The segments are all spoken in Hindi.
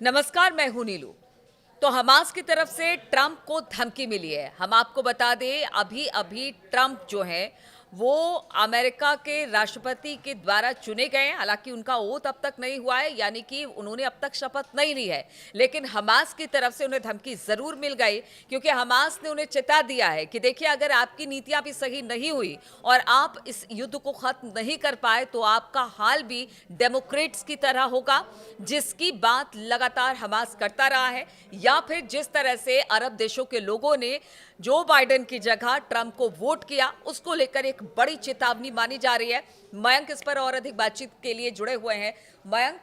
नमस्कार, मैं हूं नीलू। तो हमास की तरफ से ट्रंप को धमकी मिली है। हम आपको बता दें, अभी अभी ट्रंप जो है वो अमेरिका के राष्ट्रपति के द्वारा चुने गए हैं। हालांकि उनका ओथ अब तक नहीं हुआ है, यानी कि उन्होंने अब तक शपथ नहीं ली है, लेकिन हमास की तरफ से उन्हें धमकी जरूर मिल गई, क्योंकि हमास ने उन्हें चेता दिया है कि देखिए, अगर आपकी नीतियां भी सही नहीं हुई और आप इस युद्ध को खत्म नहीं कर पाए तो आपका हाल भी डेमोक्रेट्स की तरह होगा, जिसकी बात लगातार हमास करता रहा है। या फिर जिस तरह से अरब देशों के लोगों ने जो बाइडेन की जगह ट्रंप को वोट किया, उसको लेकर एक बड़ी चेतावनी मानी जा रही है। मयंक इस पर और अधिक बातचीत के लिए जुड़े हुए हैं। मयंक,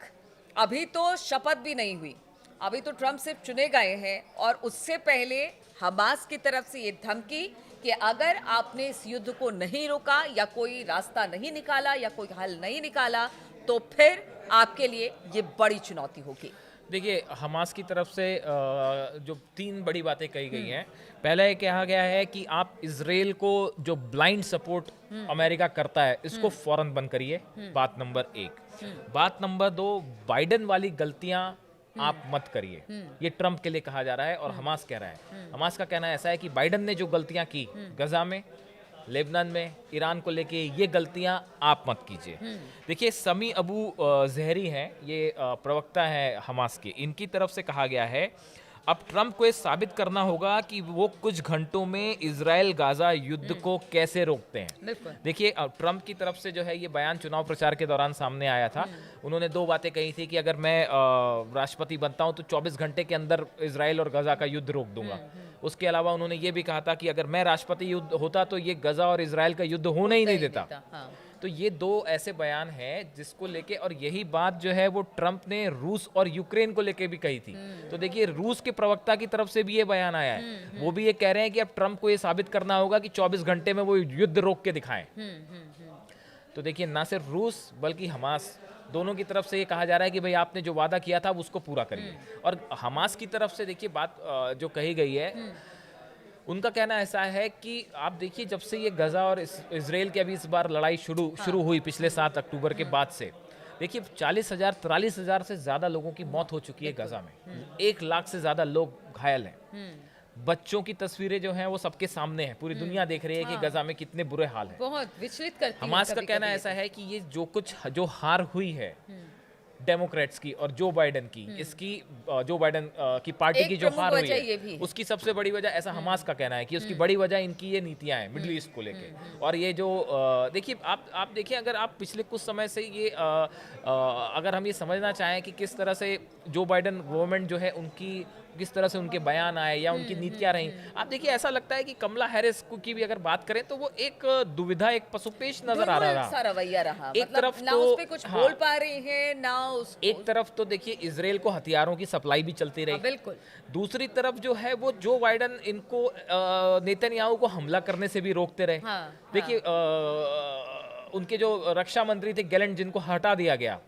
अभी तो शपथ भी नहीं हुई, अभी तो ट्रंप सिर्फ चुने गए हैं, और उससे पहले हमास की तरफ से ये धमकी कि अगर आपने इस युद्ध को नहीं रोका या कोई रास्ता नहीं निकाला या कोई हल नहीं निकाला तो फिर आपके लिए ये बड़ी चुनौती होगी। देखिए, हमास की तरफ से जो तीन बड़ी बातें कही गई हैं। पहला ये कहा गया है कि आप इसराइल को जो ब्लाइंड सपोर्ट अमेरिका करता है, इसको फौरन बंद करिए। बात नंबर एक। बात नंबर दो, बाइडेन वाली गलतियां आप मत करिए। ये ट्रंप के लिए कहा जा रहा है और हमास कह रहा है। हमास का कहना ऐसा है कि बाइडेन ने जो गलतियां की गजा में, लेबनान में, ईरान को लेके, ये गलतियां आप मत कीजिए। देखिए, समी अबू जहरी हैं, ये प्रवक्ता है हमास के। इनकी तरफ से कहा गया है अब ट्रंप को ये साबित करना होगा कि वो कुछ घंटों में इजराइल गाजा युद्ध को कैसे रोकते हैं। देखिए, ट्रंप की तरफ से जो है ये बयान चुनाव प्रचार के दौरान सामने आया था। उन्होंने दो बातें कही थी कि अगर मैं राष्ट्रपति बनता हूं तो 24 घंटे के अंदर इजराइल और गाजा का युद्ध रोक दूंगा। उसके अलावा उन्होंने ये भी कहा था कि अगर मैं राष्ट्रपति युद्ध होता तो ये गाजा और इजराइल का युद्ध होने ही नहीं देता। हाँ। तो ये दो ऐसे बयान हैं जिसको लेके, और यही बात जो है वो ट्रंप ने रूस और यूक्रेन को लेके भी कही थी। तो देखिए, रूस के प्रवक्ता की तरफ से भी ये बयान आया है। वो भी ये कह रहे हैं कि अब ट्रंप को ये साबित करना होगा कि 24 घंटे में वो युद्ध रोक के दिखाएं। तो देखिए, ना सिर्फ रूस बल्कि हमास, दोनों की तरफ से ये कहा जा रहा है कि भाई आपने जो वादा किया था उसको पूरा करिए। और हमास की तरफ से देखिए बात जो कही गई है, उनका कहना ऐसा है कि आप देखिए, जब से ये गजा और इसराइल की अभी इस बार लड़ाई शुरू हुई पिछले 7 अक्टूबर के बाद से, देखिए 40,000 43,000 से ज़्यादा लोगों की मौत हो चुकी है गजा में। 1 लाख से ज़्यादा लोग घायल हैं। बच्चों की तस्वीरें जो हैं वो सबके सामने हैं। पूरी दुनिया देख रही है कि गजा में कितने बुरे हाल हैं। बहुत विचलित करती है हमास का कहना कभी-कभी ऐसा है कि ये जो हार हुई है डेमोक्रेट्स की और जो बाइडेन की, इसकी जो बाइडेन की पार्टी एक की जो प्रमुख हार हुई वजह ये भी है, है। उसकी सबसे बड़ी वजह, ऐसा हमास का कहना है कि उसकी बड़ी वजह इनकी ये नीतियां हैं मिडिल ईस्ट को लेके। और ये जो देखिए, आप देखिए, अगर आप पिछले कुछ समय से ये अगर हम ये समझना चाहें कि किस तरह से जो बाइडेन गवर्नमेंट जो है उनकी किस तरह से उनके बयान आए या उनकी नीतियां रहीं, आप देखिए ऐसा लगता है कि कमला हैरिस की भी अगर बात करें तो वो एक दुविधा, एक पसुपेश नजर आ रहा सा रवैया रहा। एक मतलब तरफ ना तो उस पे कुछ बोल पा रही है, ना उस एक तरफ तो देखिए इजराइल को हथियारों की सप्लाई भी चलती रही। बिल्कुल। दूसरी तरफ जो है वो जो बाइडेन इनको नेतन्याहू को हमला करने से भी रोकते रहे। देखिए, उनके जो रक्षा मंत्री थे गैलेंट, जिनको हटा दिया गया,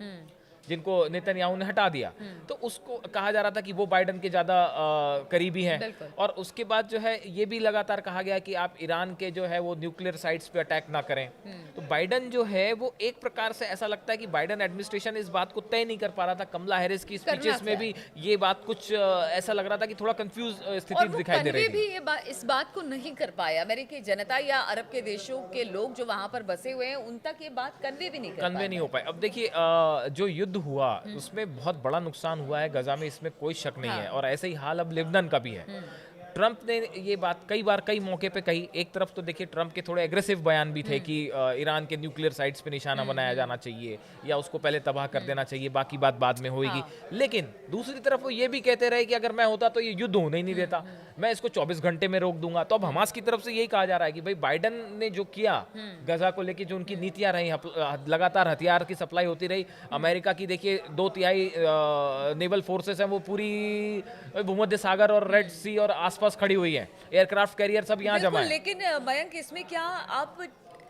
जिनको नेतन्याहू ने हटा दिया, तो उसको कहा जा रहा था कि वो बाइडेन के ज्यादा करीबी हैं। और उसके बाद जो है ये भी लगातार कहा गया कि आप ईरान के जो है वो न्यूक्लियर साइट्स पे अटैक ना करें। तो बाइडेन जो है वो एक प्रकार से ऐसा लगता है कि बाइडेन एडमिनिस्ट्रेशन इस बात को तय नहीं कर पा रहा था। कमला हैरिस की स्पीचेस में भी ये बात कुछ ऐसा लग रहा था कि थोड़ा कंफ्यूज स्थिति दिखाई दे रही थी। इस बात को नहीं कर पाया। अमेरिकी जनता या अरब के देशों के लोग जो वहां पर बसे हुए हैं, उन तक ये बात कन्वे नहीं हो पाए। अब देखिए, जो युद्ध हुआ उसमें बहुत बड़ा नुकसान हुआ है गजा में, इसमें कोई शक नहीं है। और ऐसे ही हाल अब लेबनान का भी है। ट्रंप ने ये बात कई बार कई मौके पे कही। एक तरफ तो देखिए ट्रंप के थोड़े एग्रेसिव बयान भी थे कि ईरान के न्यूक्लियर साइट्स पे निशाना बनाया जाना चाहिए या उसको पहले तबाह कर देना चाहिए, बाकी बात बाद में होगी। लेकिन दूसरी तरफ वो ये भी कहते रहे कि अगर मैं होता तो ये युद्ध होने ही नहीं देता, मैं इसको 24 घंटे में रोक दूंगा। तो अब हमास की तरफ से यही कहा जा रहा है कि भाई बाइडेन ने जो किया गजा को लेकर, जो उनकी नीतियां रही, लगातार हथियार की सप्लाई होती रही। अमेरिका की देखिए 2/3 नेवल फोर्सेस हैं, वो पूरी भूमध्य सागर और रेड सी और आसपास खड़ी हुई है। एयरक्राफ्ट कैरियर सब यहाँ जमा है। लेकिन मयंक, इसमें क्या आप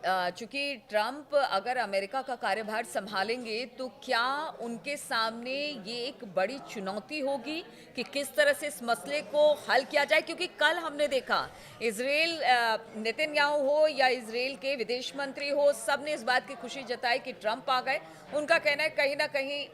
चूंकि ट्रंप अगर अमेरिका का कार्यभार संभालेंगे तो क्या उनके सामने ये एक बड़ी चुनौती होगी कि किस तरह से इस मसले को हल किया जाए? क्योंकि कल हमने देखा इजराइल, नेतन्याहू हो या इजराइल के विदेश मंत्री हो, सब ने इस बात की खुशी जताई कि ट्रंप आ गए। उनका कहना है कहीं ना कहीं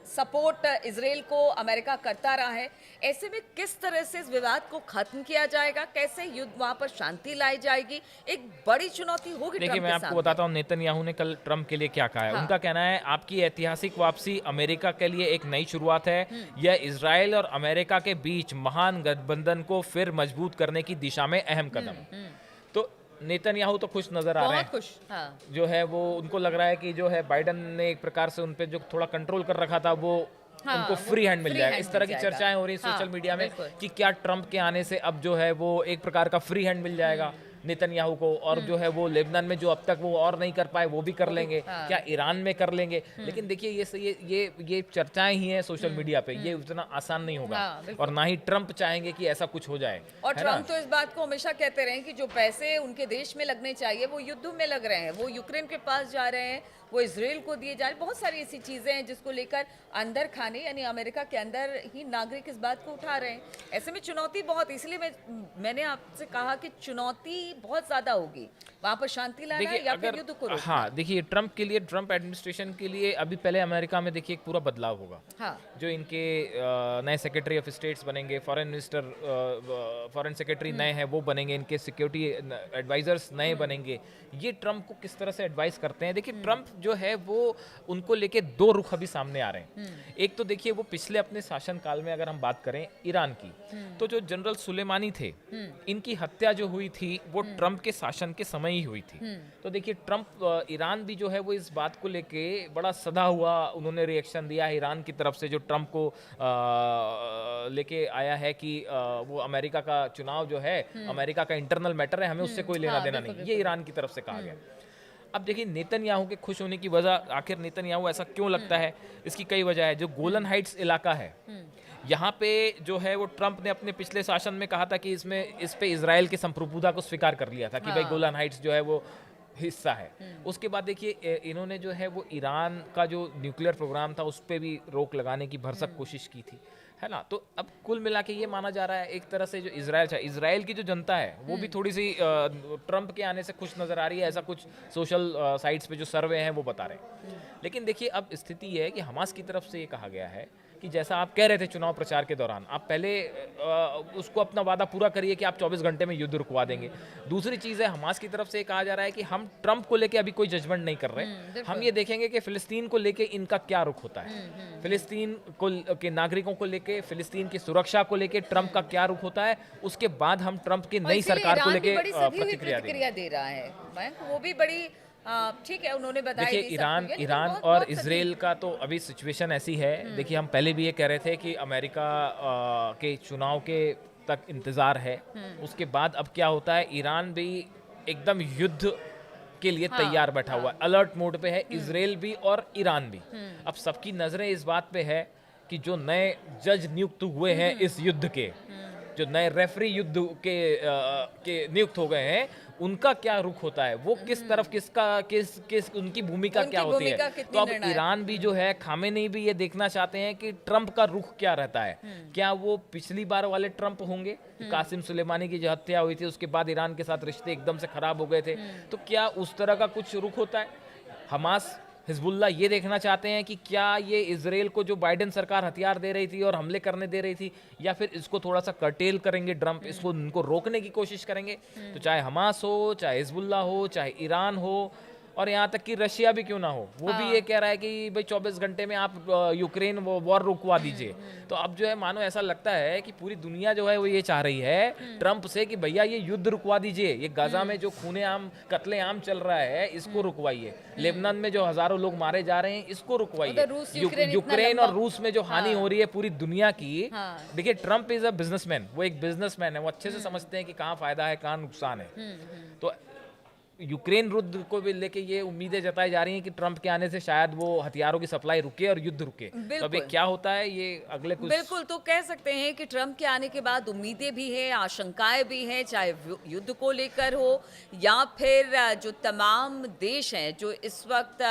सपोर्ट इजराइल को अमेरिका करता रहा है। ऐसे में किस तरह से इस विवाद को खत्म किया जाएगा, कैसे युद्ध वहां पर शांति लाई जाएगी, एक बड़ी चुनौती होगी देखिए, ट्रंप मैं के आपको सामने। बताता हूँ नेतन्याहू ने कल ट्रंप के लिए क्या कहा है। हाँ। उनका कहना है आपकी ऐतिहासिक वापसी अमेरिका के लिए एक नई शुरुआत है। यह इजराइल और अमेरिका के बीच महान गठबंधन को फिर मजबूत करने की दिशा में अहम कदम। तो नेतन्याहू तो खुश नजर आ रहे बहुत हैं। खुश। हाँ। जो है वो उनको लग रहा है कि जो है बाइडन ने एक प्रकार से उन पे जो थोड़ा कंट्रोल कर रखा था वो हाँ, उनको वो फ्री हैंड मिल free जाएगा। hand इस तरह मिल की जाएगा। चर्चाएं हो रही है हाँ, सोशल मीडिया में बिल्कुल। कि क्या ट्रंप के आने से अब जो है वो एक प्रकार का फ्री हैंड मिल जाएगा नेतन्याहू को, और जो है वो लेबनान में जो अब तक वो और नहीं कर पाए वो भी कर लेंगे, हाँ। क्या ईरान में कर लेंगे। लेकिन देखिए ये चर्चाएं ही हैं सोशल मीडिया पे, ये उतना आसान नहीं होगा। हाँ, बिल्कुल। और ना ही ट्रंप चाहेंगे कि ऐसा कुछ हो जाए, और है ना? ट्रम्प तो इस बात को हमेशा कहते रहे कि जो पैसे उनके देश में लगने चाहिए वो युद्ध में लग रहे हैं, वो यूक्रेन के पास जा रहे हैं, वो इजराइल को दिए जा रहे हैं। बहुत सारी ऐसी चीजें हैं जिसको लेकर अंदर खाने यानी अमेरिका के अंदर ही नागरिक इस बात को उठा रहे हैं। ऐसे में चुनौती बहुत, इसलिए मैंने आपसे कहा कि चुनौती बहुत ज्यादा होगी वहां पर शांति लाना देखिए या फिर अगर युद्ध को रोकना। हाँ, देखिए ट्रंप के लिए, ट्रंप एडमिनिस्ट्रेशन के लिए अभी पहले अमेरिका में देखिए एक पूरा बदलाव होगा। हाँ। जो इनके नए सेक्रेटरी ऑफ स्टेट्स बनेंगे, फॉरेन मिनिस्टर, फॉरेन सेक्रेटरी नए हैं वो बनेंगे, इनके सिक्योरिटी एडवाइजर्स नए बनेंगे। ये ट्रंप को किस तरह से एडवाइस करते हैं। देखिए ट्रंप जो है वो उनको लेके दो रुख अभी सामने आ रहे हैं। एक तो देखिए वो पिछले अपने शासन काल में अगर हम बात करें ईरान की, तो जो जनरल सुलेमानी थे, इनकी हत्या जो हुई थी वो ट्रंप के शासन के समय ही हुई थी। तो देखिए ट्रंप, ईरान भी जो है वो इस बात को लेके बड़ा सदा हुआ उन्होंने रिएक्शन दिया है ईरान की तरफ से, जो ट्रंप को लेके आया है कि वो अमेरिका का चुनाव जो है अमेरिका का इंटरनल मैटर है, हमें उससे कोई लेना देना नहीं, ये ईरान की तरफ से कहा गया। अब देखिए नेतन्याहू के खुश होने की वजह, आखिर नेतन्याहू ऐसा क्यों लगता है, इसकी कई वजह है। जो गोलन हाइट्स इलाका है, यहाँ पे जो है वो ट्रंप ने अपने पिछले शासन में कहा था कि इस पे इजराइल के संप्रभुता को स्वीकार कर लिया था कि भाई गोलन हाइट्स जो है वो हिस्सा है। उसके बाद देखिए इन्होंने जो है वो ईरान का जो न्यूक्लियर प्रोग्राम था उस पर भी रोक लगाने की भरसक कोशिश की थी, है ना। तो अब कुल मिला के ये माना जा रहा है एक तरह से जो इजराइल की जो जनता है वो भी थोड़ी सी ट्रंप के आने से खुश नजर आ रही है, ऐसा कुछ सोशल साइट्स पे जो सर्वे हैं वो बता रहे हैं। लेकिन देखिए अब स्थिति ये है कि हमास की तरफ से ये कहा गया है कि जैसा आप कह रहे थे चुनाव प्रचार के दौरान, आप पहले उसको अपना वादा पूरा करिए कि आप 24 घंटे में युद्ध रुकवा देंगे। दूसरी चीज़ है हमास की तरफ से कहा जा रहा है कि हम ट्रंप को लेके अभी कोई जजमेंट नहीं कर रहे, हम ये देखेंगे कि फिलिस्तीन को लेके इनका क्या रुख होता है, फिलिस्तीन को के नागरिकों को लेके, फिलिस्तीन की सुरक्षा को लेके ट्रंप का क्या रुख होता है, उसके बाद हम ट्रंप की नई सरकार को लेके प्रतिक्रिया दे रहा है। वो भी बड़ी ठीक है, उन्होंने बताया। देखिए ईरान और इजराइल का तो अभी सिचुएशन ऐसी है। देखिए हम पहले भी ये कह रहे थे कि अमेरिका के चुनाव के तक इंतजार है, उसके बाद अब क्या होता है, ईरान भी एकदम युद्ध के लिए तैयार बैठा हुआ है, अलर्ट मोड पे है, इजराइल भी और ईरान भी। अब सबकी नजरें इस बात पे है कि जो नए जज नियुक्त हुए हैं इस युद्ध के, जो नए रेफरी युद्ध के नियुक्त हो गए हैं, उनका क्या रुख होता है, वो किस तरफ किस उनकी भूमिका क्या होती है। तो अब ईरान भी जो है, खामेनेई भी ये देखना चाहते हैं कि ट्रंप का रुख क्या रहता है। क्या वो पिछली बार वाले ट्रंप होंगे, कासिम सुलेमानी की जो हत्या हुई थी उसके बाद ईरान के साथ रिश्ते एकदम से खराब हो गए थे, तो क्या उस तरह का कुछ रुख होता है। हमास, हिजबुल्लाह ये देखना चाहते हैं कि क्या ये इजराइल को जो बाइडेन सरकार हथियार दे रही थी और हमले करने दे रही थी, या फिर इसको थोड़ा सा कर्टेल करेंगे ट्रंप, इसको इनको रोकने की कोशिश करेंगे। तो चाहे हमास हो, चाहे हिजबुल्लाह हो, चाहे ईरान हो, और यहाँ तक कि रशिया भी क्यों ना हो, वो भी ये कह रहा है कि भाई 24 घंटे में आप यूक्रेन वॉर रुकवा दीजिए। तो अब जो है मानो ऐसा लगता है कि पूरी दुनिया जो है वो ये चाह रही है ट्रंप से कि भैया ये युद्ध रुकवा दीजिए, ये गाजा में जो खूने आम कत्ले आम चल रहा है इसको रुकवाइए, लेबनान में जो हजारों लोग मारे जा रहे हैं इसको रुकवाइए, यूक्रेन और रूस में जो हानि हो रही है पूरी दुनिया की। देखिए ट्रंप इज अ बिजनेसमैन, वो एक बिजनेसमैन है, वो अच्छे से समझते हैं कि कहाँ फायदा है कहाँ नुकसान है। तो यूक्रेन युद्ध को भी लेके ये उम्मीदें जताई जा रही हैं कि ट्रंप के आने से शायद वो हथियारों की सप्लाई रुके और युद्ध रुके। तो अभी क्या होता है ये अगले कुछ, बिल्कुल, तो कह सकते हैं कि ट्रंप के आने के बाद उम्मीदें भी है, आशंकाएं भी हैं, चाहे युद्ध को लेकर हो या फिर जो तमाम देश हैं जो इस वक्त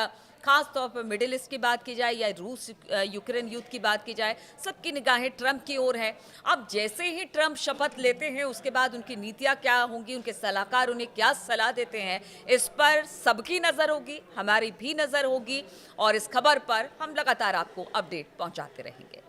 खास तौर पर मिडिल ईस्ट की बात की जाए या रूस यूक्रेन युद्ध की बात की जाए, सबकी निगाहें ट्रंप की ओर है। अब जैसे ही ट्रंप शपथ लेते हैं उसके बाद उनकी नीतियां क्या होंगी, उनके सलाहकार उन्हें क्या सलाह देते हैं, इस पर सबकी नजर होगी, हमारी भी नजर होगी और इस खबर पर हम लगातार आपको अपडेट पहुंचाते रहेंगे।